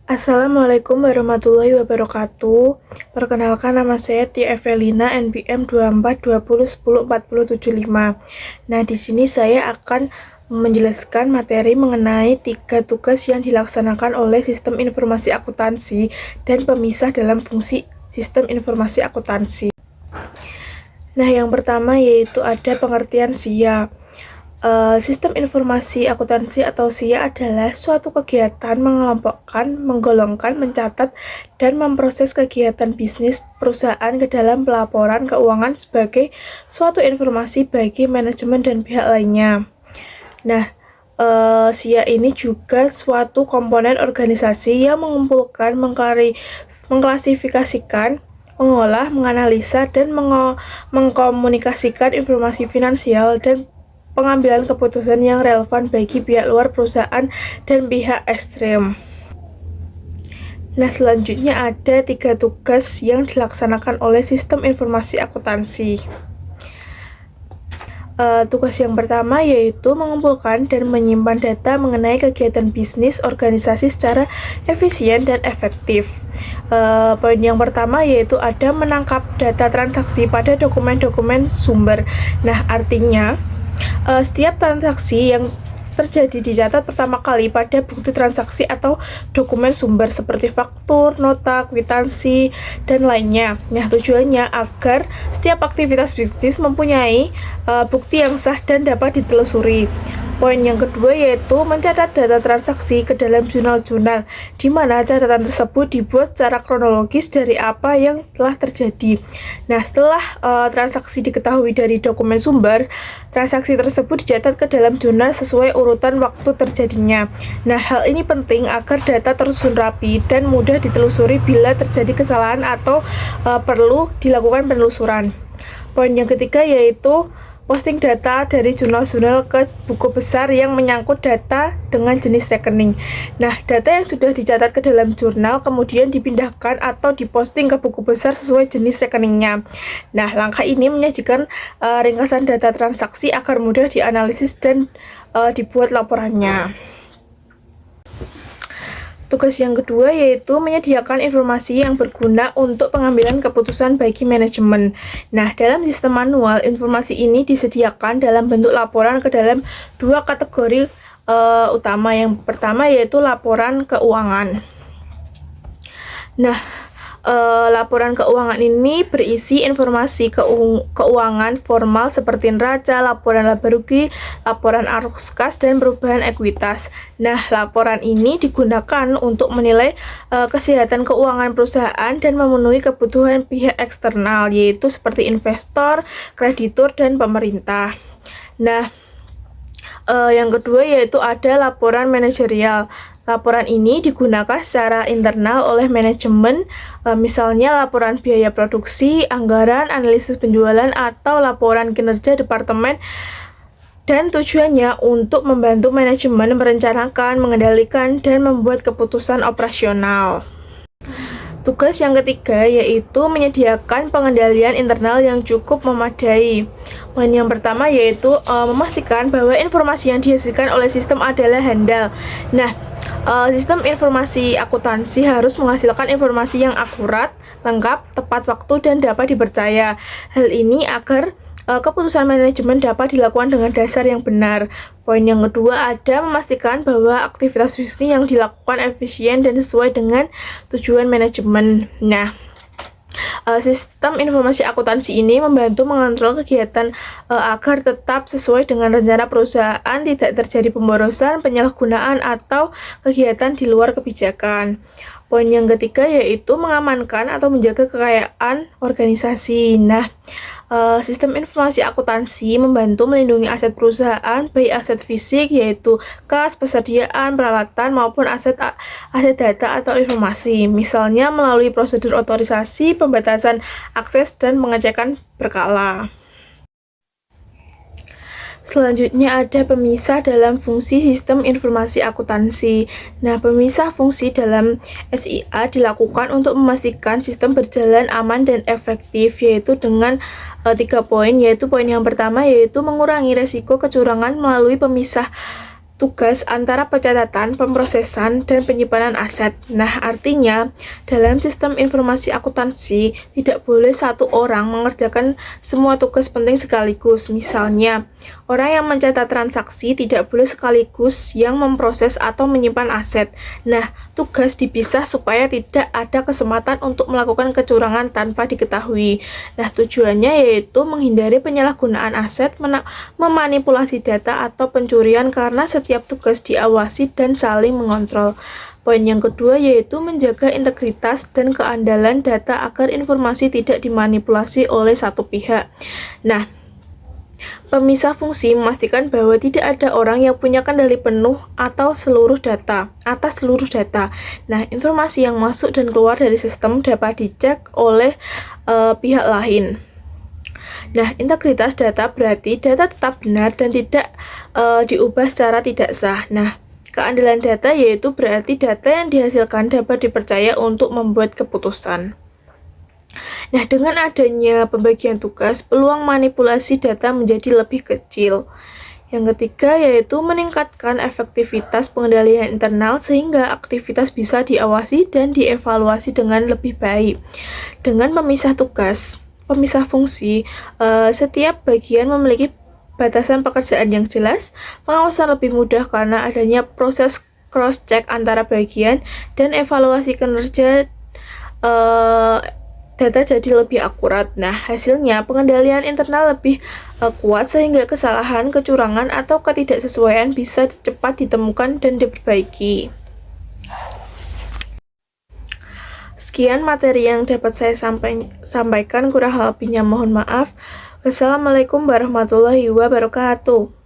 Assalamualaikum warahmatullahi wabarakatuh. Perkenalkan, nama saya Tia Evelina, NPM 2420104075. Nah, di sini saya akan menjelaskan materi mengenai 3 tugas yang dilaksanakan oleh Sistem Informasi Akuntansi dan pemisah dalam fungsi Sistem Informasi Akuntansi. Nah, yang pertama yaitu ada pengertian SIA. Sistem Informasi Akuntansi atau SIA adalah suatu kegiatan mengelompokkan, menggolongkan, mencatat, dan memproses kegiatan bisnis perusahaan ke dalam pelaporan keuangan sebagai suatu informasi bagi manajemen dan pihak lainnya. Nah, SIA ini juga suatu komponen organisasi yang mengumpulkan, mengklasifikasikan, mengolah, menganalisa, dan mengkomunikasikan informasi finansial dan pengambilan keputusan yang relevan bagi pihak luar perusahaan dan pihak ekstrim. Nah, selanjutnya ada 3 tugas yang dilaksanakan oleh Sistem Informasi Akuntansi. Tugas yang pertama yaitu mengumpulkan dan menyimpan data mengenai kegiatan bisnis organisasi secara efisien dan efektif. Poin yang pertama yaitu ada menangkap data transaksi pada dokumen-dokumen sumber. Nah, artinya setiap transaksi yang terjadi dicatat pertama kali pada bukti transaksi atau dokumen sumber seperti faktur, nota, kwitansi, dan lainnya. Nah, tujuannya agar setiap aktivitas bisnis mempunyai bukti yang sah dan dapat ditelusuri. Poin yang kedua yaitu mencatat data transaksi ke dalam jurnal-jurnal, di mana catatan tersebut dibuat secara kronologis dari apa yang telah terjadi. Nah, setelah transaksi diketahui dari dokumen sumber, transaksi tersebut dicatat ke dalam jurnal sesuai urutan waktu terjadinya. Nah, hal ini penting agar data tersusun rapi dan mudah ditelusuri bila terjadi kesalahan atau perlu dilakukan penelusuran. Poin yang ketiga yaitu posting data dari jurnal-jurnal ke buku besar yang menyangkut data dengan jenis rekening. Nah, data yang sudah dicatat ke dalam jurnal kemudian dipindahkan atau diposting ke buku besar sesuai jenis rekeningnya. Nah, langkah ini menyajikan ringkasan data transaksi agar mudah dianalisis dan dibuat laporannya. Tugas yang kedua yaitu menyediakan informasi yang berguna untuk pengambilan keputusan bagi manajemen. Nah, dalam sistem manual, informasi ini disediakan dalam bentuk laporan ke dalam 2 kategori utama. Yang pertama yaitu laporan keuangan. Nah, laporan keuangan ini berisi informasi keuangan formal seperti neraca, laporan laba rugi, laporan arus kas, dan perubahan ekuitas. Nah, laporan ini digunakan untuk menilai kesehatan keuangan perusahaan dan memenuhi kebutuhan pihak eksternal, yaitu seperti investor, kreditur, dan pemerintah. Nah, yang kedua yaitu ada laporan manajerial. Laporan ini digunakan secara internal oleh manajemen, misalnya laporan biaya produksi, anggaran, analisis penjualan, atau laporan kinerja departemen, dan tujuannya untuk membantu manajemen merencanakan, mengendalikan, dan membuat keputusan operasional. Tugas yang ketiga yaitu menyediakan pengendalian internal yang cukup memadai. Poin yang pertama yaitu memastikan bahwa informasi yang dihasilkan oleh sistem adalah handal. Nah, sistem informasi akuntansi harus menghasilkan informasi yang akurat, lengkap, tepat waktu, dan dapat dipercaya. Hal ini agar keputusan manajemen dapat dilakukan dengan dasar yang benar. Poin yang kedua ada memastikan bahwa aktivitas bisnis yang dilakukan efisien dan sesuai dengan tujuan manajemen. Nah, sistem informasi akuntansi ini membantu mengontrol kegiatan agar tetap sesuai dengan rencana perusahaan, tidak terjadi pemborosan, penyalahgunaan, atau kegiatan di luar kebijakan. Poin yang ketiga yaitu mengamankan atau menjaga kekayaan organisasi. Nah, sistem informasi akuntansi membantu melindungi aset perusahaan, baik aset fisik yaitu kas, persediaan, peralatan, maupun aset data atau informasi, misalnya melalui prosedur otorisasi, pembatasan akses, dan pengecekan berkala. Selanjutnya ada pemisah dalam fungsi sistem informasi akuntansi. Nah, pemisah fungsi dalam SIA dilakukan untuk memastikan sistem berjalan aman dan efektif, yaitu dengan 3 poin, yaitu poin yang pertama yaitu mengurangi resiko kecurangan melalui pemisah tugas antara pencatatan, pemrosesan, dan penyimpanan aset. Nah, artinya dalam sistem informasi akuntansi tidak boleh satu orang mengerjakan semua tugas penting sekaligus. Misalnya, orang yang mencatat transaksi tidak boleh sekaligus yang memproses atau menyimpan aset. Nah, tugas dipisah supaya tidak ada kesempatan untuk melakukan kecurangan tanpa diketahui. Nah, tujuannya yaitu menghindari penyalahgunaan aset, memanipulasi data, atau pencurian karena setiap tugas diawasi dan saling mengontrol. Poin yang kedua yaitu menjaga integritas dan keandalan data agar informasi tidak dimanipulasi oleh satu pihak. Nah, pemisah fungsi memastikan bahwa tidak ada orang yang punya kendali penuh atas seluruh data. Nah, informasi yang masuk dan keluar dari sistem dapat dicek oleh pihak lain. Nah, integritas data berarti data tetap benar dan tidak diubah secara tidak sah. Nah, keandalan data yaitu berarti data yang dihasilkan dapat dipercaya untuk membuat keputusan. Nah, dengan adanya pembagian tugas, peluang manipulasi data menjadi lebih kecil. Yang ketiga yaitu meningkatkan efektivitas pengendalian internal sehingga aktivitas bisa diawasi dan dievaluasi dengan lebih baik. Dengan pemisah fungsi, setiap bagian memiliki batasan pekerjaan yang jelas, pengawasan lebih mudah karena adanya proses cross-check antara bagian, dan evaluasi kinerja data jadi lebih akurat. Nah, hasilnya pengendalian internal lebih kuat sehingga kesalahan, kecurangan, atau ketidaksesuaian bisa cepat ditemukan dan diperbaiki. Sekian materi yang dapat saya sampaikan, kurang lebihnya mohon maaf. Wassalamualaikum warahmatullahi wabarakatuh.